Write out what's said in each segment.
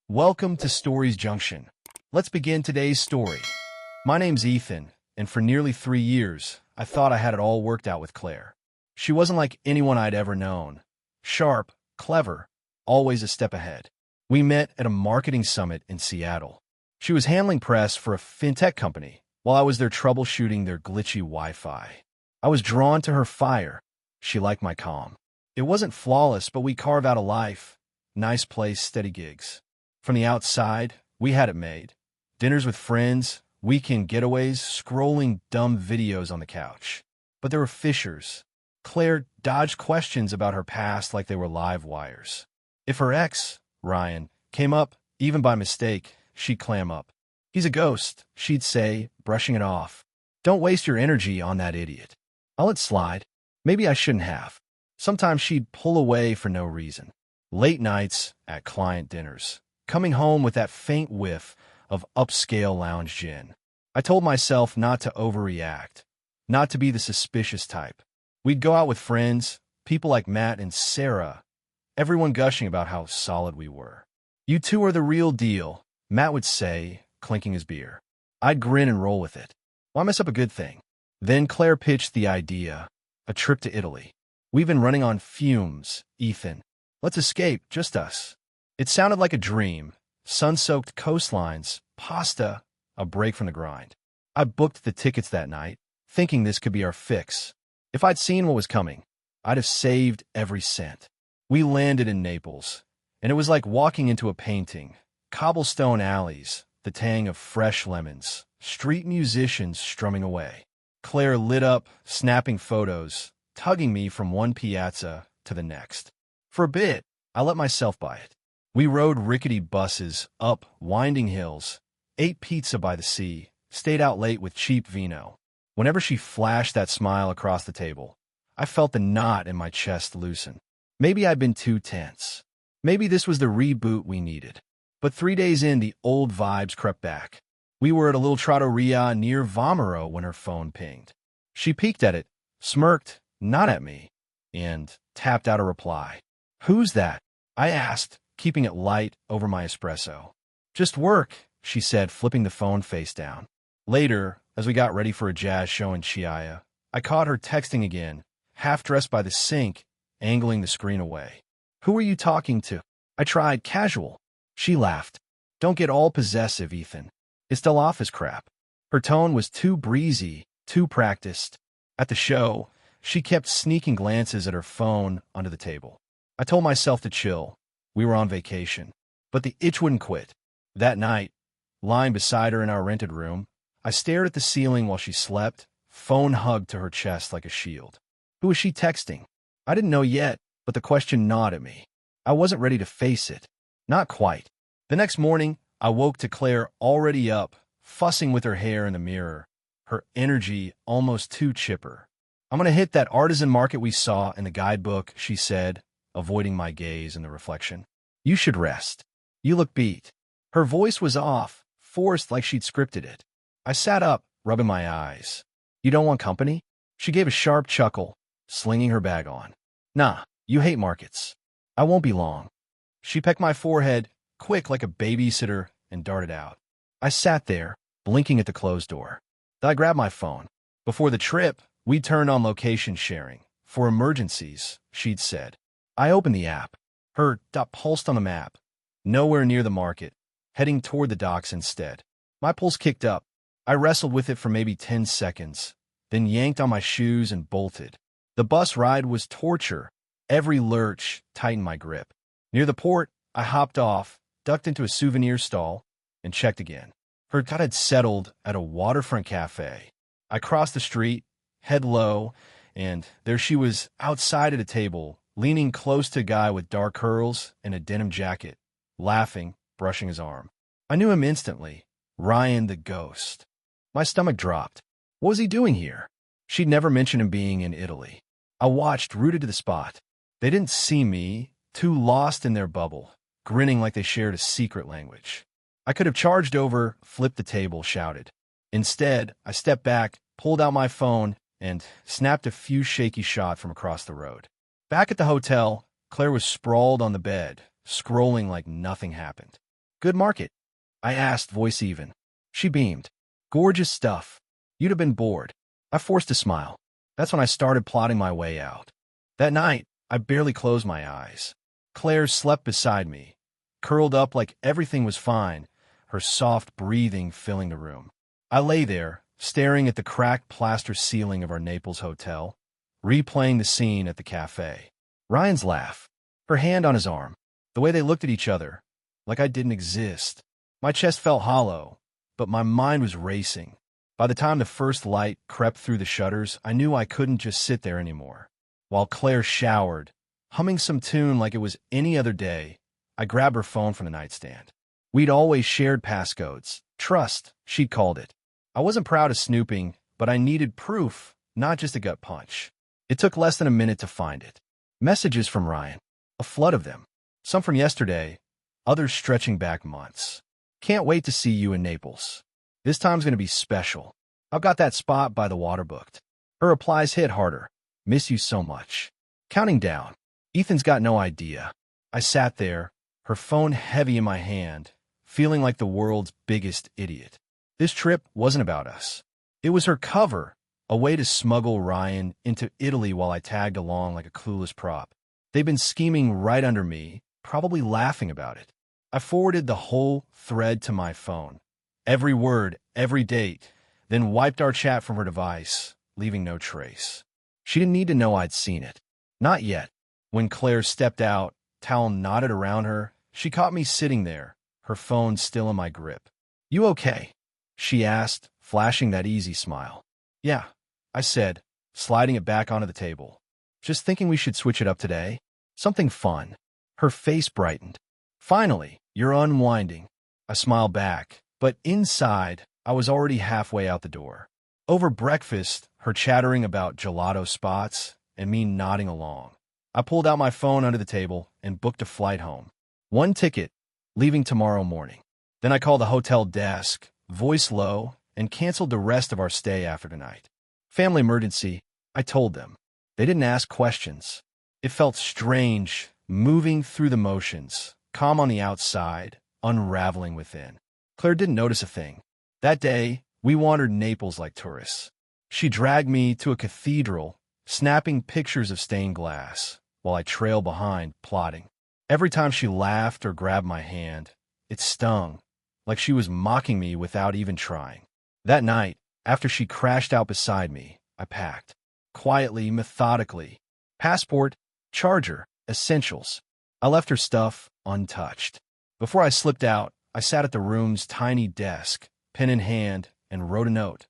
Welcome to Stories Junction. Let's begin today's story. My name's Ethan, and for nearly 3 years, I thought I had it all worked out with Claire. She wasn't like anyone I'd ever known. Sharp, clever, always a step ahead. We met at a marketing summit in Seattle. She was handling press for a fintech company, while I was there troubleshooting their glitchy Wi-Fi. I was drawn to her fire. She liked my calm. It wasn't flawless, but we carved out a life. Nice place, steady gigs. From the outside, we had it made. Dinners with friends, weekend getaways, scrolling dumb videos on the couch. But there were fissures. Claire dodged questions about her past like they were live wires. If her ex, Ryan, came up, even by mistake, she'd clam up. "He's a ghost," she'd say, brushing it off. "Don't waste your energy on that idiot." I'll let slide. Maybe I shouldn't have. Sometimes she'd pull away for no reason. Late nights at client dinners. Coming home with that faint whiff of upscale lounge gin. I told myself not to overreact, not to be the suspicious type. We'd go out with friends, people like Matt and Sarah, everyone gushing about how solid we were. "You two are the real deal," Matt would say, clinking his beer. I'd grin and roll with it. Why mess up a good thing? Then Claire pitched the idea, a trip to Italy. "We've been running on fumes, Ethan. Let's escape, just us." It sounded like a dream. Sun-soaked coastlines, pasta, a break from the grind. I booked the tickets that night, thinking this could be our fix. If I'd seen what was coming, I'd have saved every cent. We landed in Naples, and it was like walking into a painting. Cobblestone alleys, the tang of fresh lemons, street musicians strumming away. Claire lit up, snapping photos, tugging me from one piazza to the next. For a bit, I let myself buy it. We rode rickety buses up winding hills, ate pizza by the sea, stayed out late with cheap vino. Whenever she flashed that smile across the table, I felt the knot in my chest loosen. Maybe I'd been too tense. Maybe this was the reboot we needed. But 3 days in, the old vibes crept back. We were at a little trattoria near Vomero when her phone pinged. She peeked at it, smirked, not at me, and tapped out a reply. "Who's that?" I asked, keeping it light over my espresso. "Just work," she said, flipping the phone face down. Later, as we got ready for a jazz show in Chiaia, I caught her texting again, half-dressed by the sink, angling the screen away. "Who are you talking to?" I tried casual. She laughed. "Don't get all possessive, Ethan. It's still office crap." Her tone was too breezy, too practiced. At the show, she kept sneaking glances at her phone under the table. I told myself to chill. We were on vacation. But the itch wouldn't quit. That night, lying beside her in our rented room, I stared at the ceiling while she slept, phone hugged to her chest like a shield. Who was she texting? I didn't know yet, but the question gnawed at me. I wasn't ready to face it. Not quite. The next morning, I woke to Claire already up, fussing with her hair in the mirror, her energy almost too chipper. "I'm going to hit that artisan market we saw in the guidebook," she said, avoiding my gaze in the reflection. "You should rest. You look beat." Her voice was off, forced like she'd scripted it. I sat up, rubbing my eyes. "You don't want company?" She gave a sharp chuckle, slinging her bag on. "Nah, you hate markets. I won't be long." She pecked my forehead, quick like a babysitter, and darted out. I sat there, blinking at the closed door. Then I grabbed my phone. Before the trip, we turned on location sharing. "For emergencies," she'd said. I opened the app. Her dot pulsed on the map. Nowhere near the market, heading toward the docks instead. My pulse kicked up. I wrestled with it for maybe 10 seconds, then yanked on my shoes and bolted. The bus ride was torture. Every lurch tightened my grip. Near the port, I hopped off, ducked into a souvenir stall, and checked again. Her gut had settled at a waterfront cafe. I crossed the street, head low, and there she was outside at a table, leaning close to a guy with dark curls and a denim jacket, laughing, brushing his arm. I knew him instantly. Ryan the ghost. My stomach dropped. What was he doing here? She'd never mentioned him being in Italy. I watched, rooted to the spot. They didn't see me, too lost in their bubble, grinning like they shared a secret language. I could have charged over, flipped the table, shouted. Instead, I stepped back, pulled out my phone, and snapped a few shaky shots from across the road. Back at the hotel, Claire was sprawled on the bed, scrolling like nothing happened. Good market? I asked, voice even. She beamed. Gorgeous stuff. You'd have been bored. I forced a smile. That's when I started plotting my way out. That night, I barely closed my eyes. Claire slept beside me, curled up like everything was fine, her soft breathing filling the room. I lay there, staring at the cracked plaster ceiling of our Naples hotel, replaying the scene at the cafe. Ryan's laugh, her hand on his arm, the way they looked at each other, like I didn't exist. My chest felt hollow, but my mind was racing. By the time the first light crept through the shutters, I knew I couldn't just sit there anymore. While Claire showered, humming some tune like it was any other day, I grabbed her phone from the nightstand. We'd always shared passcodes. Trust, she'd called it. I wasn't proud of snooping, but I needed proof, not just a gut punch. It took less than a minute to find it. Messages from Ryan. A flood of them. Some from yesterday, others stretching back months. Can't wait to see you in Naples. This time's going to be special. I've got that spot by the water booked. Her replies hit harder. Miss you so much. Counting down. Ethan's got no idea. I sat there, her phone heavy in my hand, feeling like the world's biggest idiot. This trip wasn't about us. It was her cover, a way to smuggle Ryan into Italy while I tagged along like a clueless prop. They'd been scheming right under me, probably laughing about it. I forwarded the whole thread to my phone. Every word, every date, then wiped our chat from her device, leaving no trace. She didn't need to know I'd seen it. Not yet. When Claire stepped out, towel knotted around her, she caught me sitting there, her phone still in my grip. You okay? She asked, flashing that easy smile. Yeah, I said, sliding it back onto the table. Just thinking we should switch it up today. Something fun. Her face brightened. Finally, you're unwinding. I smiled back, but inside, I was already halfway out the door. Over breakfast, her chattering about gelato spots and me nodding along. I pulled out my phone under the table and booked a flight home. One ticket, leaving tomorrow morning. Then I called the hotel desk, voice low, and canceled the rest of our stay after tonight. Family emergency, I told them. They didn't ask questions. It felt strange, moving through the motions, calm on the outside, unraveling within. Claire didn't notice a thing. That day, we wandered Naples like tourists. She dragged me to a cathedral, snapping pictures of stained glass, while I trailed behind, plotting. Every time she laughed or grabbed my hand, it stung, like she was mocking me without even trying. That night, after she crashed out beside me, I packed. Quietly, methodically. Passport, charger, essentials. I left her stuff untouched. Before I slipped out, I sat at the room's tiny desk, pen in hand, and wrote a note.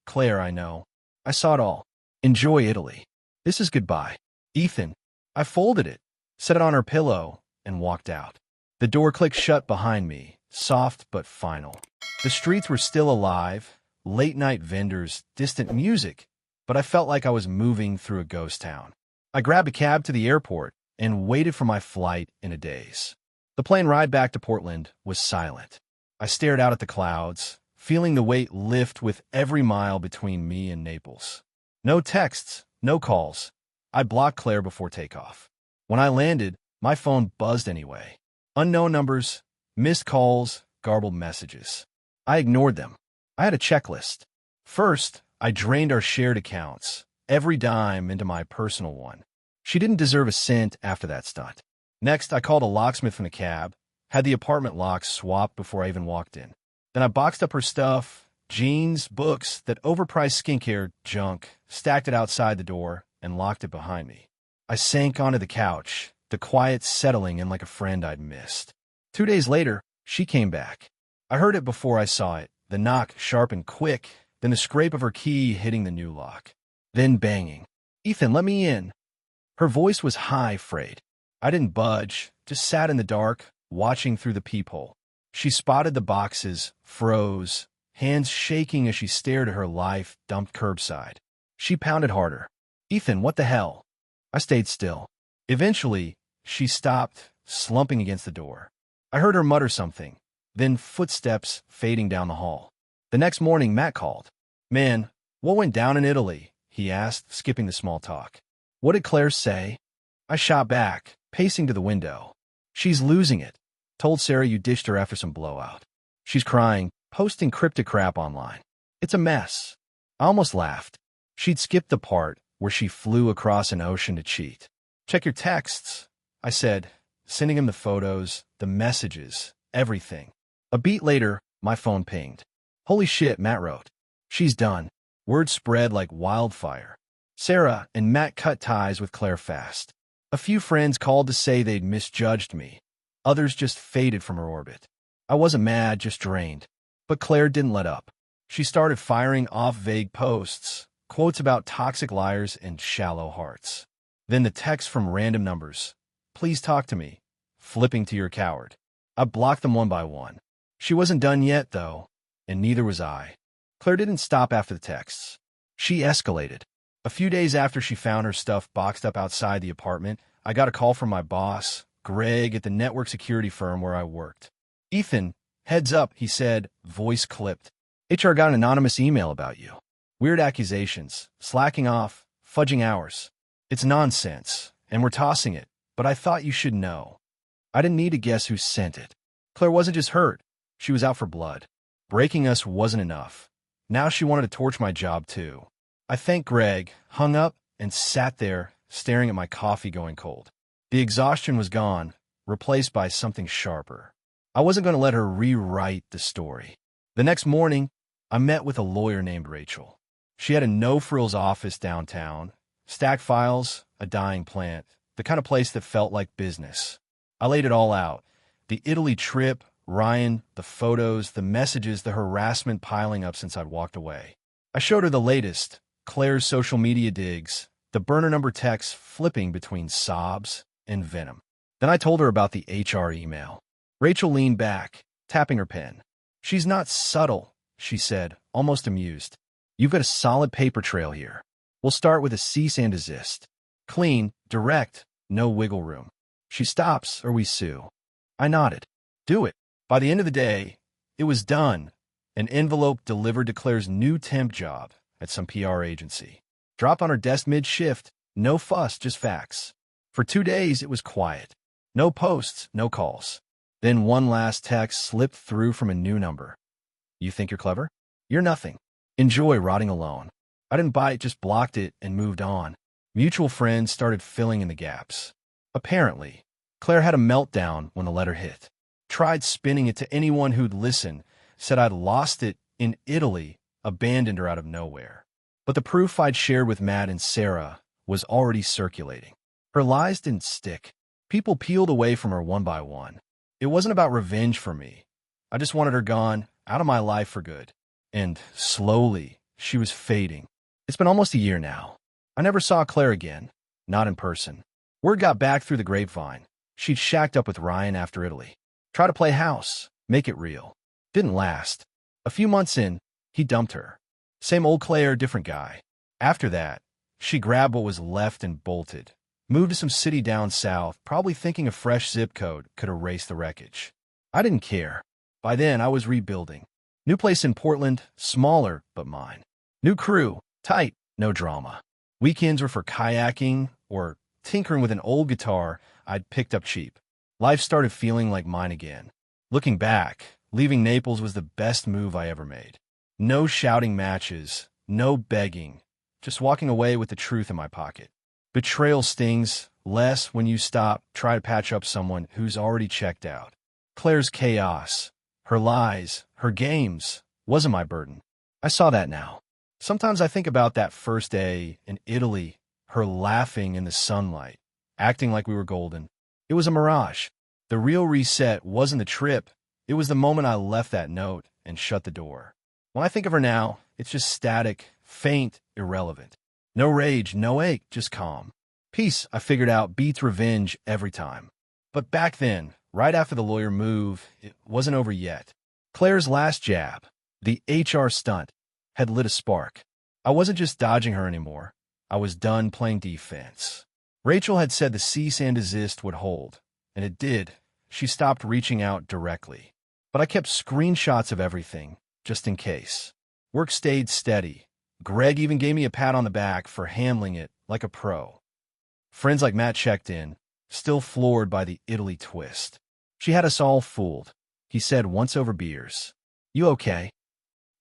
Claire, I know. I saw it all. Enjoy Italy. This is goodbye. Ethan. I folded it, set it on her pillow, and walked out. The door clicked shut behind me, soft but final. The streets were still alive, late-night vendors, distant music, but I felt like I was moving through a ghost town. I grabbed a cab to the airport and waited for my flight in a daze. The plane ride back to Portland was silent. I stared out at the clouds, feeling the weight lift with every mile between me and Naples. No texts, no calls. I blocked Claire before takeoff. When I landed, my phone buzzed anyway. Unknown numbers, missed calls, garbled messages. I ignored them. I had a checklist. First, I drained our shared accounts, every dime into my personal one. She didn't deserve a cent after that stunt. Next, I called a locksmith from the cab, had the apartment locks swapped before I even walked in. Then I boxed up her stuff, jeans, books, that overpriced skincare junk, stacked it outside the door, and locked it behind me. I sank onto the couch, the quiet settling in like a friend I'd missed. 2 days later, she came back. I heard it before I saw it, the knock sharp and quick, then the scrape of her key hitting the new lock. Then banging. Ethan, let me in. Her voice was high, frayed. I didn't budge, just sat in the dark, watching through the peephole. She spotted the boxes, froze, hands shaking as she stared at her life dumped curbside. She pounded harder. Ethan, what the hell? I stayed still. Eventually, she stopped, slumping against the door. I heard her mutter something, then footsteps fading down the hall. The next morning, Matt called. Man, what went down in Italy? He asked, skipping the small talk. What did Claire say? I shot back, pacing to the window. She's losing it. Told Sarah you ditched her after some blowout. She's crying, posting cryptic crap online. It's a mess. I almost laughed. She'd skipped the part where she flew across an ocean to cheat. Check your texts, I said, sending him the photos, the messages, everything. A beat later, my phone pinged. Holy shit, Matt wrote. She's done. Word spread like wildfire. Sarah and Matt cut ties with Claire fast. A few friends called to say they'd misjudged me. Others just faded from her orbit. I wasn't mad, just drained. But Claire didn't let up. She started firing off vague posts, quotes about toxic liars and shallow hearts. Then the texts from random numbers. Please talk to me. Flipping to your coward. I blocked them one by one. She wasn't done yet, though, and neither was I. Claire didn't stop after the texts. She escalated. A few days after she found her stuff boxed up outside the apartment, I got a call from my boss, Greg, at the network security firm where I worked. Ethan, heads up, he said, voice clipped. HR got an anonymous email about you. Weird accusations, slacking off, fudging hours. It's nonsense, and we're tossing it, but I thought you should know. I didn't need to guess who sent it. Claire wasn't just hurt. She was out for blood. Breaking us wasn't enough. Now she wanted to torch my job, too. I thanked Greg, hung up, and sat there, staring at my coffee going cold. The exhaustion was gone, replaced by something sharper. I wasn't going to let her rewrite the story. The next morning, I met with a lawyer named Rachel. She had a no-frills office downtown, stacked files, a dying plant, the kind of place that felt like business. I laid it all out. The Italy trip, Ryan, the photos, the messages, the harassment piling up since I'd walked away. I showed her the latest, Claire's social media digs, the burner number texts flipping between sobs and venom. Then I told her about the HR email. Rachel leaned back, tapping her pen. She's not subtle, she said, almost amused. You've got a solid paper trail here. We'll start with a cease and desist. Clean, direct, no wiggle room. She stops or we sue. I nodded. Do it. By the end of the day, it was done. An envelope delivered to Claire's new temp job at some PR agency. Dropped on her desk mid-shift. No fuss, just facts. For 2 days, it was quiet. No posts, no calls. Then one last text slipped through from a new number. You think you're clever? You're nothing. Enjoy rotting alone. I didn't bite, just blocked it and moved on. Mutual friends started filling in the gaps. Apparently, Claire had a meltdown when the letter hit. Tried spinning it to anyone who'd listen, said I'd lost it in Italy, abandoned her out of nowhere. But the proof I'd shared with Matt and Sarah was already circulating. Her lies didn't stick. People peeled away from her one by one. It wasn't about revenge for me. I just wanted her gone, out of my life for good. And slowly, she was fading. It's been almost a year now. I never saw Claire again, not in person. Word got back through the grapevine. She'd shacked up with Ryan after Italy. Try to play house, make it real. Didn't last. A few months in, he dumped her. Same old Claire, different guy. After that, she grabbed what was left and bolted. Moved to some city down south, probably thinking a fresh zip code could erase the wreckage. I didn't care. By then, I was rebuilding. New place in Portland, smaller, but mine. New crew, tight, no drama. Weekends were for kayaking or tinkering with an old guitar I'd picked up cheap. Life started feeling like mine again. Looking back, leaving Naples was the best move I ever made. No shouting matches, no begging, just walking away with the truth in my pocket. Betrayal stings less when you stop, try to patch up someone who's already checked out. Claire's chaos, her lies, her games, wasn't my burden. I saw that now. Sometimes I think about that first day in Italy, her laughing in the sunlight, acting like we were golden. It was a mirage. The real reset wasn't the trip. It was the moment I left that note and shut the door. When I think of her now, it's just static, faint, irrelevant. No rage, no ache, just calm. Peace, I figured out, beats revenge every time. But back then, right after the lawyer move, it wasn't over yet. Claire's last jab, the HR stunt, had lit a spark. I wasn't just dodging her anymore. I was done playing defense. Rachel had said the cease and desist would hold, and it did. She stopped reaching out directly. But I kept screenshots of everything, just in case. Work stayed steady. Greg even gave me a pat on the back for handling it like a pro. Friends like Matt checked in, still floored by the Italy twist. She had us all fooled, he said once over beers. You okay?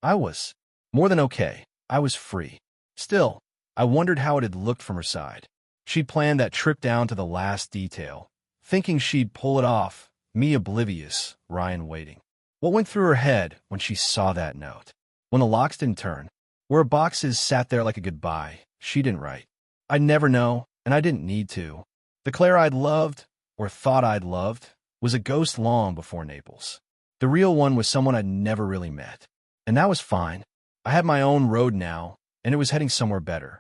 I was. More than okay. I was free. Still, I wondered how it had looked from her side. She'd planned that trip down to the last detail, thinking she'd pull it off, me oblivious, Ryan waiting. What went through her head when she saw that note? When the locks didn't turn, where her boxes sat there like a goodbye, she didn't write. I'd never know, and I didn't need to. The Claire I'd loved, or thought I'd loved, was a ghost long before Naples. The real one was someone I'd never really met. And that was fine. I had my own road now, and it was heading somewhere better.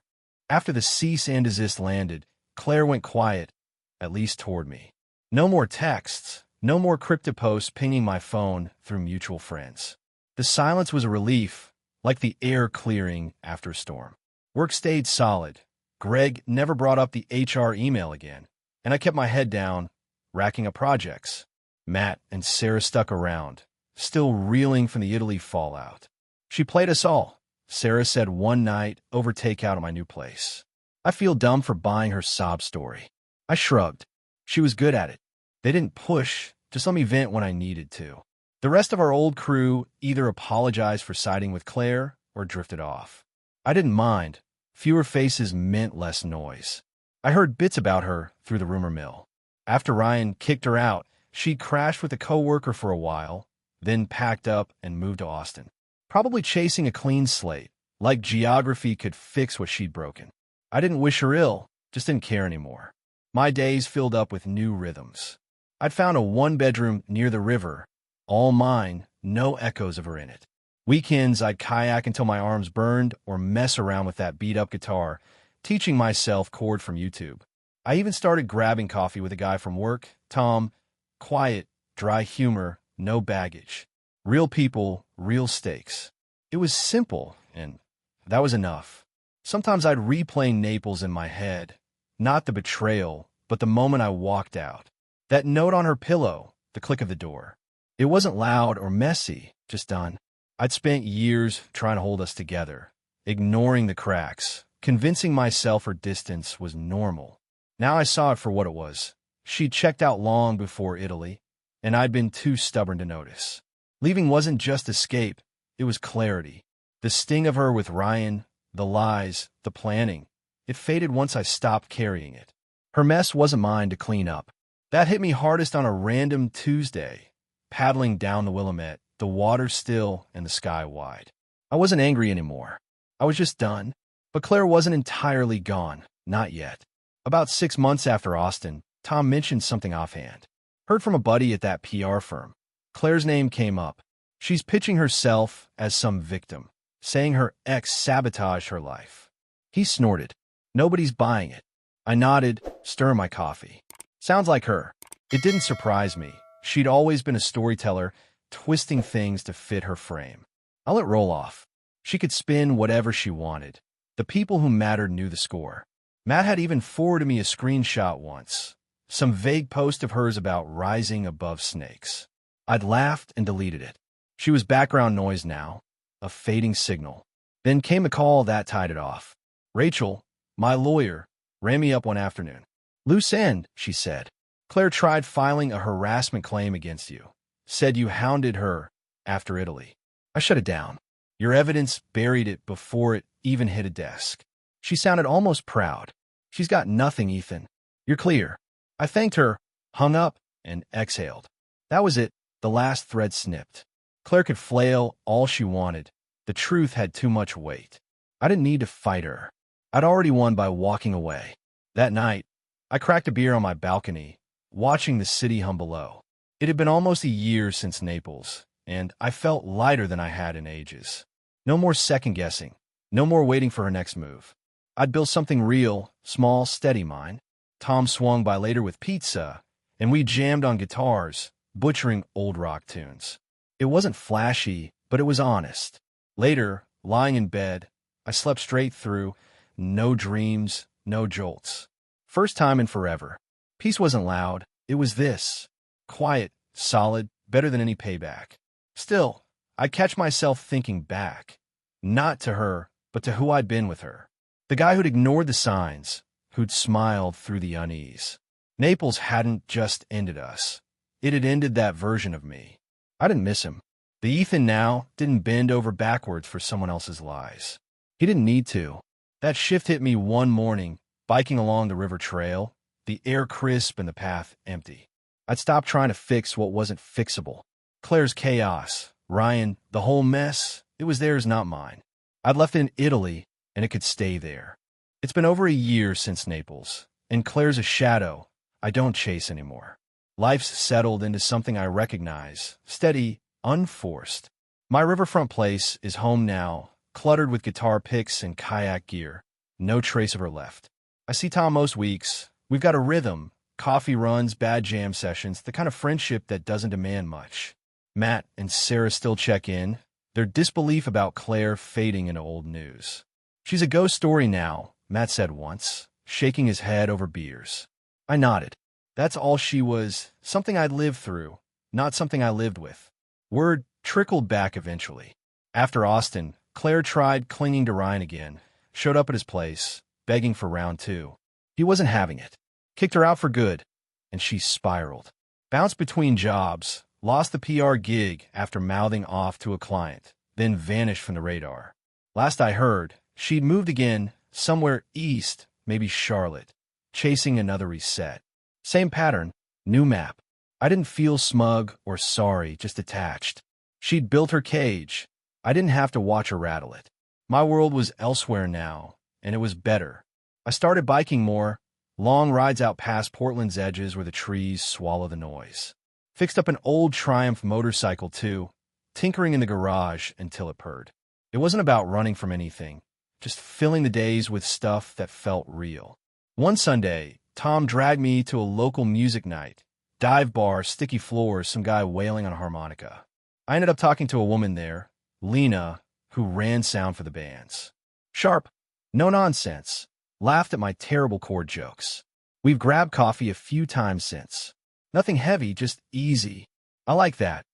After the cease and desist landed, Claire went quiet, at least toward me. No more texts, no more cryptic posts pinging my phone through mutual friends. The silence was a relief, like the air clearing after a storm. Work stayed solid. Greg never brought up the HR email again, and I kept my head down, racking up projects. Matt and Sarah stuck around, still reeling from the Italy fallout. She played us all, Sarah said one night over takeout at my new place. I feel dumb for buying her sob story. I shrugged. She was good at it. They didn't push, just let me vent when I needed to. The rest of our old crew either apologized for siding with Claire or drifted off. I didn't mind. Fewer faces meant less noise. I heard bits about her through the rumor mill. After Ryan kicked her out, she crashed with a coworker for a while, then packed up and moved to Austin. Probably chasing a clean slate, like geography could fix what she'd broken. I didn't wish her ill, just didn't care anymore. My days filled up with new rhythms. I'd found a one-bedroom near the river, all mine, no echoes of her in it. Weekends, I'd kayak until my arms burned or mess around with that beat-up guitar, teaching myself chord from YouTube. I even started grabbing coffee with a guy from work, Tom. Quiet, dry humor, no baggage. Real people, real stakes. It was simple, and that was enough. Sometimes I'd replay Naples in my head, not the betrayal, but the moment I walked out. That note on her pillow, the click of the door. It wasn't loud or messy, just done. I'd spent years trying to hold us together, ignoring the cracks, convincing myself her distance was normal. Now I saw it for what it was. She'd checked out long before Italy, and I'd been too stubborn to notice. Leaving wasn't just escape, it was clarity. The sting of her with Ryan, the lies, the planning, it faded once I stopped carrying it. Her mess wasn't mine to clean up. That hit me hardest on a random Tuesday, paddling down the Willamette, the water still and the sky wide. I wasn't angry anymore. I was just done. But Claire wasn't entirely gone, not yet. About 6 months after Austin, Tom mentioned something offhand. Heard from a buddy at that PR firm. Claire's name came up. She's pitching herself as some victim, saying her ex sabotaged her life. He snorted. Nobody's buying it. I nodded, stirring my coffee. Sounds like her. It didn't surprise me. She'd always been a storyteller, twisting things to fit her frame. I let roll off. She could spin whatever she wanted. The people who mattered knew the score. Matt had even forwarded me a screenshot once. Some vague post of hers about rising above snakes. I'd laughed and deleted it. She was background noise now, a fading signal. Then came a call that tied it off. Rachel, my lawyer, ran me up one afternoon. Loose end, she said. Claire tried filing a harassment claim against you. Said you hounded her after Italy. I shut it down. Your evidence buried it before it even hit a desk. She sounded almost proud. She's got nothing, Ethan. You're clear. I thanked her, hung up, and exhaled. That was it, the last thread snipped. Claire could flail all she wanted. The truth had too much weight. I didn't need to fight her. I'd already won by walking away. That night, I cracked a beer on my balcony, watching the city hum below. It had been almost a year since Naples, and I felt lighter than I had in ages. No more second-guessing. No more waiting for her next move. I'd built something real, small, steady mine. Tom swung by later with pizza, and we jammed on guitars, butchering old rock tunes. It wasn't flashy, but it was honest. Later, lying in bed, I slept straight through, no dreams, no jolts. First time in forever. Peace wasn't loud, it was this. Quiet, solid, better than any payback. Still, I'd catch myself thinking back. Not to her, but to who I'd been with her. The guy who'd ignored the signs, who'd smiled through the unease. Naples hadn't just ended us. It had ended that version of me. I didn't miss him. The Ethan now didn't bend over backwards for someone else's lies. He didn't need to. That shift hit me one morning, biking along the river trail, the air crisp and the path empty. I'd stopped trying to fix what wasn't fixable. Claire's chaos, Ryan, the whole mess, it was theirs, not mine. I'd left it in Italy, and it could stay there. It's been over a year since Naples, and Claire's a shadow I don't chase anymore. Life's settled into something I recognize, steady, unforced. My riverfront place is home now, cluttered with guitar picks and kayak gear. No trace of her left. I see Tom most weeks. We've got a rhythm, coffee runs, bad jam sessions, the kind of friendship that doesn't demand much. Matt and Sarah still check in, their disbelief about Claire fading into old news. She's a ghost story now, Matt said once, shaking his head over beers. I nodded. That's all she was, something I'd lived through, not something I lived with. Word trickled back eventually. After Austin, Claire tried clinging to Ryan again, showed up at his place, begging for round two. He wasn't having it. Kicked her out for good, and she spiraled. Bounced between jobs, lost the PR gig after mouthing off to a client, then vanished from the radar. Last I heard, she'd moved again, somewhere east, maybe Charlotte, chasing another reset. Same pattern, new map. I didn't feel smug or sorry, just attached. She'd built her cage. I didn't have to watch her rattle it. My world was elsewhere now, and it was better. I started biking more, long rides out past Portland's edges where the trees swallow the noise. Fixed up an old Triumph motorcycle, too, tinkering in the garage until it purred. It wasn't about running from anything, just filling the days with stuff that felt real. One Sunday, Tom dragged me to a local music night. Dive bar, sticky floors, some guy wailing on a harmonica. I ended up talking to a woman there, Lena, who ran sound for the bands. Sharp, no nonsense, laughed at my terrible chord jokes. We've grabbed coffee a few times since. Nothing heavy, just easy. I like that.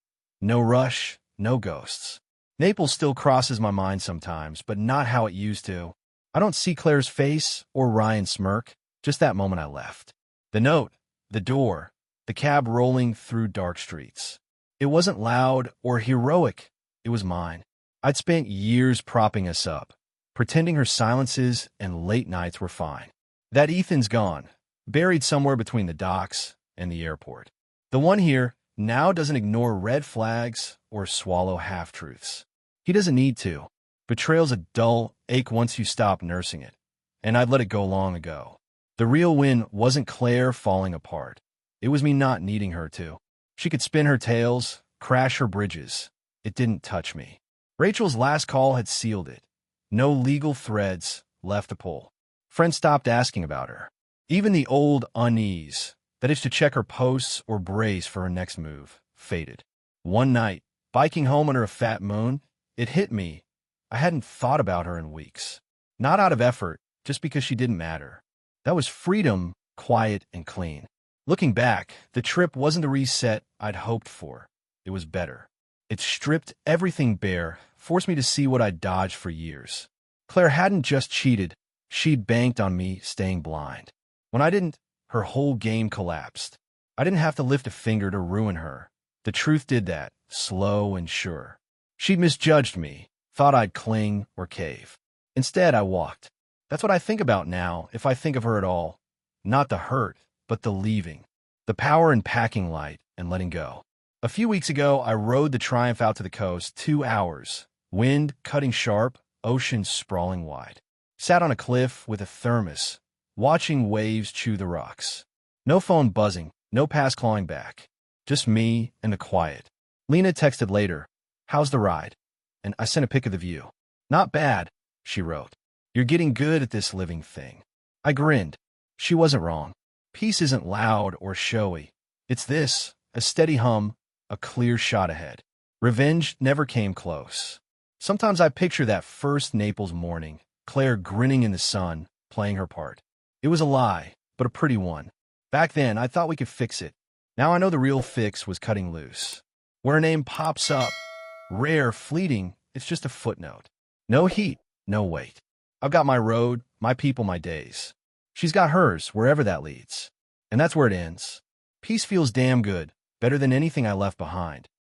No rush, no ghosts. Naples still crosses my mind sometimes, but not how it used to. I don't see Claire's face or Ryan's smirk, just that moment I left. The note, the door, the cab rolling through dark streets. It wasn't loud or heroic. It was mine. I'd spent years propping us up, pretending her silences and late nights were fine. That Ethan's gone, buried somewhere between the docks and the airport. The one here now doesn't ignore red flags or swallow half-truths. He doesn't need to. Betrayal's a dull ache once you stop nursing it, and I'd let it go long ago. The real win wasn't Claire falling apart. It was me not needing her to. She could spin her tales, crash her bridges. It didn't touch me. Rachel's last call had sealed it. No legal threads left to pull. Friends stopped asking about her. Even the old unease, that is to check her posts or brace for her next move, faded. One night, biking home under a fat moon, it hit me. I hadn't thought about her in weeks. Not out of effort, just because she didn't matter. That was freedom, quiet and clean. Looking back, the trip wasn't the reset I'd hoped for. It was better. It stripped everything bare, forced me to see what I'd dodged for years. Claire hadn't just cheated. She'd banked on me staying blind. When I didn't, her whole game collapsed. I didn't have to lift a finger to ruin her. The truth did that, slow and sure. She'd misjudged me, thought I'd cling or cave. Instead, I walked. That's what I think about now, if I think of her at all. Not the hurt, but the leaving. The power in packing light and letting go. A few weeks ago, I rode the Triumph out to the coast, 2 hours. Wind cutting sharp, ocean sprawling wide. Sat on a cliff with a thermos, watching waves chew the rocks. No phone buzzing, no past clawing back. Just me and the quiet. Lena texted later, "How's the ride?" And I sent a pic of the view. "Not bad," she wrote. "You're getting good at this living thing." I grinned. She wasn't wrong. Peace isn't loud or showy. It's this, a steady hum, a clear shot ahead. Revenge never came close. Sometimes I picture that first Naples morning, Claire grinning in the sun, playing her part. It was a lie, but a pretty one. Back then, I thought we could fix it. Now I know the real fix was cutting loose. Where a name pops up, rare, fleeting, it's just a footnote. No heat, no weight. I've got my road, my people, my days. She's got hers, wherever that leads. And that's where it ends. Peace feels damn good, better than anything I left behind.